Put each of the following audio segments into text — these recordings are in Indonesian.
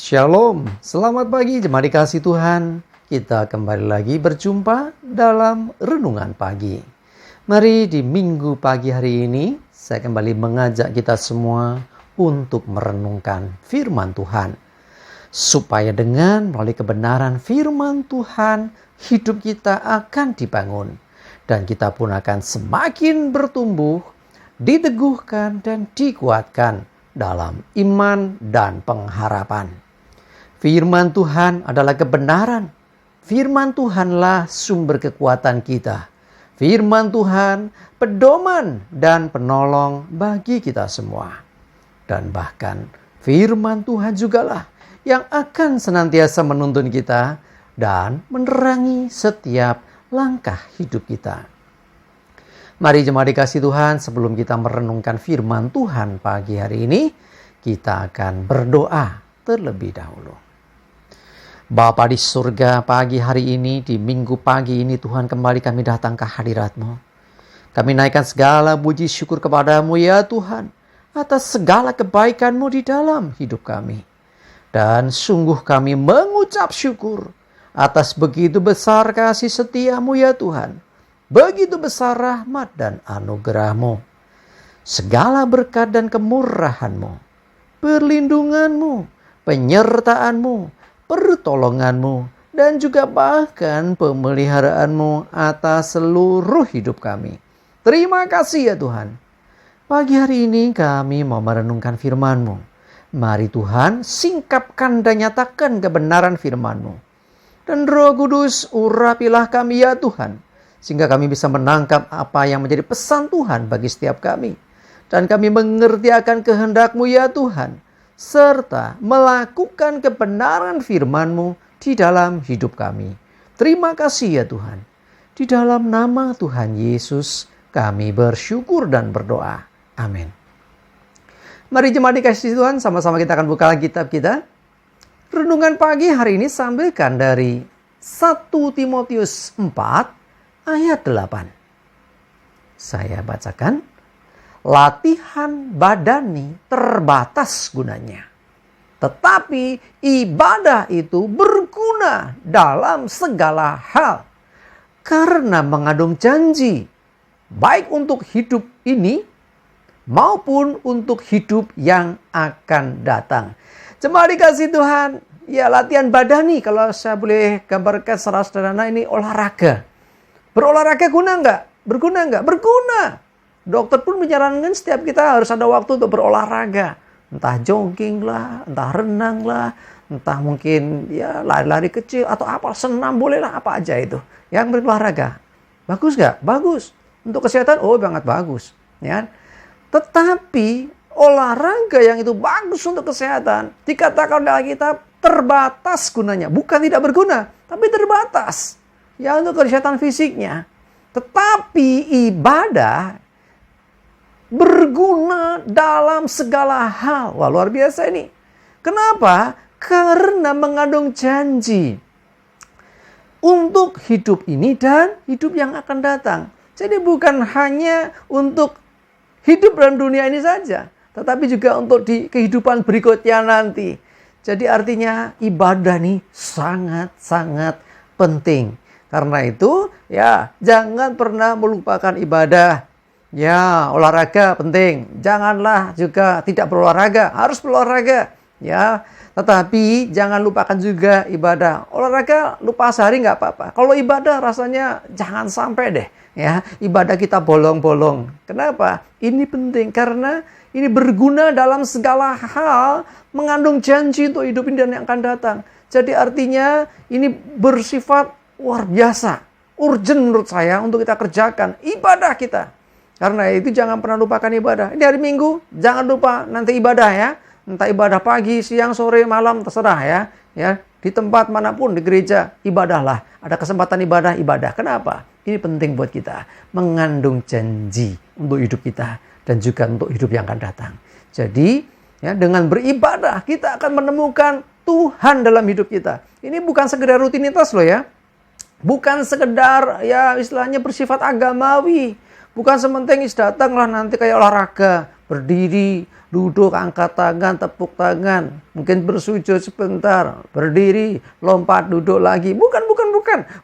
Shalom, selamat pagi jemaat dikasih Tuhan. Kita kembali lagi berjumpa dalam renungan pagi. Mari di minggu pagi hari ini, saya kembali mengajak kita semua untuk merenungkan firman Tuhan. Supaya dengan melalui kebenaran firman Tuhan, hidup kita akan dibangun. Dan kita pun akan semakin bertumbuh, diteguhkan dan dikuatkan dalam iman dan pengharapan. Firman Tuhan adalah kebenaran. Firman Tuhanlah sumber kekuatan kita. Firman Tuhan pedoman dan penolong bagi kita semua. Dan bahkan firman Tuhan jugalah yang akan senantiasa menuntun kita dan menerangi setiap langkah hidup kita. Mari jemaat dikasih Tuhan, sebelum kita merenungkan firman Tuhan pagi hari ini, kita akan berdoa terlebih dahulu. Bapa di surga, pagi hari ini, di minggu pagi ini Tuhan kembali kami datang ke hadirat-Mu. Kami naikkan segala puji syukur kepadamu ya Tuhan, atas segala kebaikan-Mu di dalam hidup kami. Dan sungguh kami mengucap syukur atas begitu besar kasih setia-Mu ya Tuhan. Begitu besar rahmat dan anugerah-Mu. Segala berkat dan kemurahan-Mu, perlindungan-Mu, penyertaan-Mu, pertolongan-Mu, dan juga bahkan pemeliharaan-Mu atas seluruh hidup kami. Terima kasih ya Tuhan. Pagi hari ini kami mau merenungkan firman-Mu. Mari Tuhan singkapkan dan nyatakan kebenaran firman-Mu. Dan Roh Kudus urapilah kami ya Tuhan, sehingga kami bisa menangkap apa yang menjadi pesan Tuhan bagi setiap kami. Dan kami mengerti akan kehendak-Mu ya Tuhan, serta melakukan kebenaran firman-Mu di dalam hidup kami. Terima kasih ya Tuhan. Di dalam nama Tuhan Yesus kami bersyukur dan berdoa. Amin. Mari jemaat dikasih Tuhan, sama-sama kita akan buka kitab kita. Renungan pagi hari ini sampaikan dari 1 Timotius 4 ayat 8. Saya bacakan. Latihan badani terbatas gunanya, tetapi ibadah itu berguna dalam segala hal, karena mengandung janji, baik untuk hidup ini maupun untuk hidup yang akan datang. Jemaat dikasih Tuhan, ya latihan badani, kalau saya boleh gambarkan secara sederhana, ini olahraga. Berolahraga guna nggak? Berguna nggak? Berguna. Dokter pun menyarankan setiap kita harus ada waktu untuk berolahraga. Entah jogging lah, entah renang lah, entah mungkin ya lari-lari kecil atau apa, senam boleh lah, apa aja itu. Yang berolahraga. Bagus nggak? Bagus. Untuk kesehatan, oh sangat bagus. Ya. Tetapi olahraga yang itu bagus untuk kesehatan, dikatakan oleh Alkitab terbatas gunanya. Bukan tidak berguna, tapi terbatas. Ya untuk kesehatan fisiknya. Tetapi ibadah berguna dalam segala hal. Wah, luar biasa ini. Kenapa? Karena mengandung janji untuk hidup ini dan hidup yang akan datang. Jadi bukan hanya untuk hidup dalam dunia ini saja, tetapi juga untuk di kehidupan berikutnya nanti. Jadi artinya ibadah nih sangat-sangat penting. Karena itu ya jangan pernah melupakan ibadah. Ya, olahraga penting. Janganlah juga tidak berolahraga. Harus berolahraga. Ya, tetapi jangan lupakan juga ibadah. Olahraga lupa sehari nggak apa-apa. Kalau ibadah rasanya jangan sampai deh. Ya, ibadah kita bolong-bolong. Kenapa? Ini penting karena ini berguna dalam segala hal, mengandung janji untuk hidup ini dan yang akan datang. Jadi artinya ini bersifat luar biasa, urgent menurut saya untuk kita kerjakan ibadah kita. Karena itu jangan pernah lupakan ibadah. Ini hari Minggu, jangan lupa nanti ibadah ya. Entah ibadah pagi, siang, sore, malam, terserah ya. Ya, di tempat manapun, di gereja, ibadahlah. Ada kesempatan ibadah. Kenapa? Ini penting buat kita. Mengandung janji untuk hidup kita. Dan juga untuk hidup yang akan datang. Jadi, ya, dengan beribadah, kita akan menemukan Tuhan dalam hidup kita. Ini bukan sekedar rutinitas loh ya. Bukan sekedar ya istilahnya bersifat agamawi. Bukan sementing datanglah nanti kayak olahraga. Berdiri, duduk, angkat tangan, tepuk tangan. Mungkin bersujud sebentar, berdiri, lompat, duduk lagi. Bukan.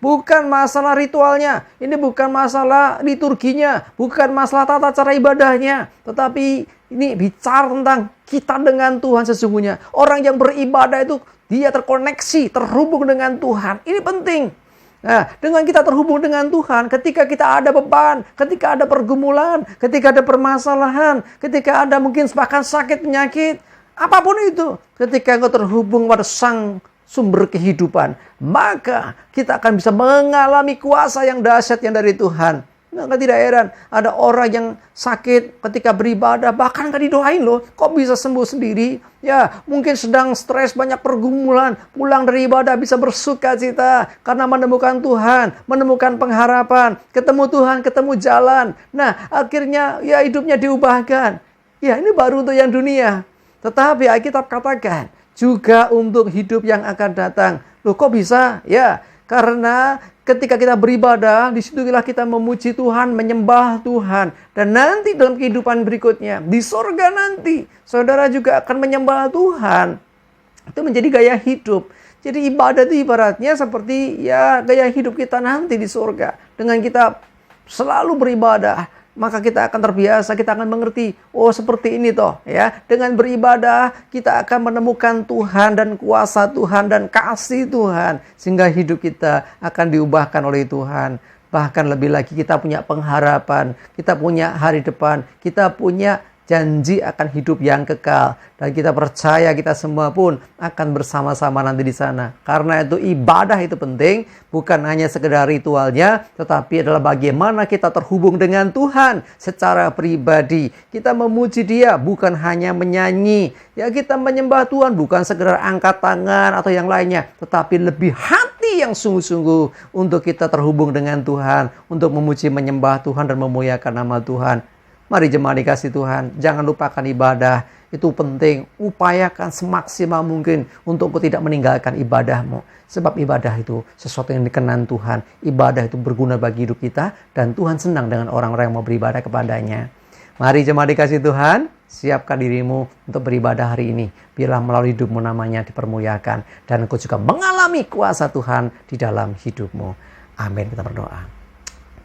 Bukan masalah ritualnya. Ini bukan masalah liturginya. Bukan masalah tata cara ibadahnya. Tetapi ini bicara tentang kita dengan Tuhan sesungguhnya. Orang yang beribadah itu dia terkoneksi, terhubung dengan Tuhan. Ini penting. Nah, dengan kita terhubung dengan Tuhan, ketika kita ada beban, ketika ada pergumulan, ketika ada permasalahan, ketika ada mungkin bahkan sakit penyakit, apapun itu, ketika engkau terhubung pada Sang Sumber kehidupan, maka kita akan bisa mengalami kuasa yang dahsyat yang dari Tuhan. Maka tidak heran ada orang yang sakit ketika beribadah, bahkan gak didoain loh, kok bisa sembuh sendiri? Ya, mungkin sedang stres, banyak pergumulan, pulang dari ibadah bisa bersuka cita karena menemukan Tuhan, menemukan pengharapan, ketemu Tuhan, ketemu jalan. Nah, akhirnya ya hidupnya diubahkan. Ya, ini baru untuk yang dunia. Tetapi Alkitab katakan juga untuk hidup yang akan datang. Loh, kok bisa? Ya, karena ketika kita beribadah, disitulah kita memuji Tuhan, menyembah Tuhan. Dan nanti dalam kehidupan berikutnya, di surga nanti, saudara juga akan menyembah Tuhan. Itu menjadi gaya hidup. Jadi ibadah itu ibaratnya seperti ya gaya hidup kita nanti di surga. Dengan kita selalu beribadah, maka kita akan terbiasa, kita akan mengerti, oh seperti ini toh ya. Dengan beribadah kita akan menemukan Tuhan dan kuasa Tuhan dan kasih Tuhan, sehingga hidup kita akan diubahkan oleh Tuhan. Bahkan lebih lagi kita punya pengharapan, kita punya hari depan, kita punya janji akan hidup yang kekal. Dan kita percaya kita semua pun akan bersama-sama nanti di sana. Karena itu ibadah itu penting, bukan hanya sekedar ritualnya, tetapi adalah bagaimana kita terhubung dengan Tuhan secara pribadi. Kita memuji Dia, bukan hanya menyanyi. Ya, kita menyembah Tuhan bukan sekedar angkat tangan atau yang lainnya, tetapi lebih hati yang sungguh-sungguh untuk kita terhubung dengan Tuhan, untuk memuji, menyembah Tuhan dan memuliakan nama Tuhan. Mari jemaat dikasih Tuhan, jangan lupakan ibadah. Itu penting, upayakan semaksimal mungkin untuk tidak meninggalkan ibadahmu. Sebab ibadah itu sesuatu yang dikenan Tuhan. Ibadah itu berguna bagi hidup kita, dan Tuhan senang dengan orang-orang yang mau beribadah kepadanya. Mari jemaat dikasih Tuhan, siapkan dirimu untuk beribadah hari ini. Biarlah melalui hidupmu namanya dipermuliakan, dan engkau juga mengalami kuasa Tuhan di dalam hidupmu. Amin, kita berdoa.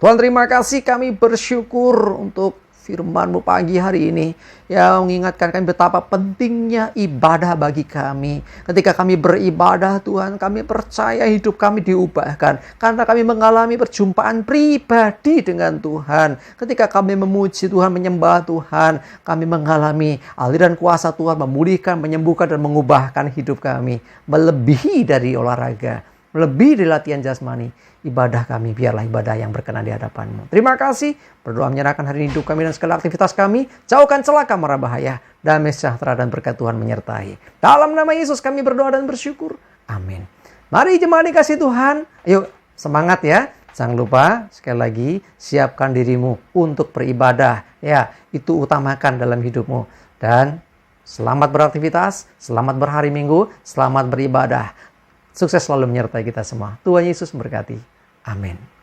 Tuhan, terima kasih, kami bersyukur untuk firman-Mu pagi hari ini yang mengingatkan kami betapa pentingnya ibadah bagi kami. Ketika kami beribadah Tuhan, kami percaya hidup kami diubahkan karena kami mengalami perjumpaan pribadi dengan Tuhan. Ketika kami memuji Tuhan, menyembah Tuhan, kami mengalami aliran kuasa Tuhan memulihkan, menyembuhkan dan mengubahkan hidup kami. Melebihi dari olahraga, lebih dari latihan jasmani, ibadah kami biarlah ibadah yang berkenan di hadapan-Mu. Terima kasih. Berdoa menyerahkan hari ini hidup kami dan segala aktivitas kami. Jauhkan celaka mara bahaya. Damai sejahtera dan berkat Tuhan menyertai. Dalam nama Yesus kami berdoa dan bersyukur. Amin. Mari jemaat dikasih Tuhan. Ayo semangat ya. Jangan lupa sekali lagi siapkan dirimu untuk beribadah. Ya, itu utamakan dalam hidupmu. Dan selamat beraktivitas, selamat berhari Minggu, selamat beribadah. Sukses selalu menyertai kita semua. Tuhan Yesus memberkati. Amin.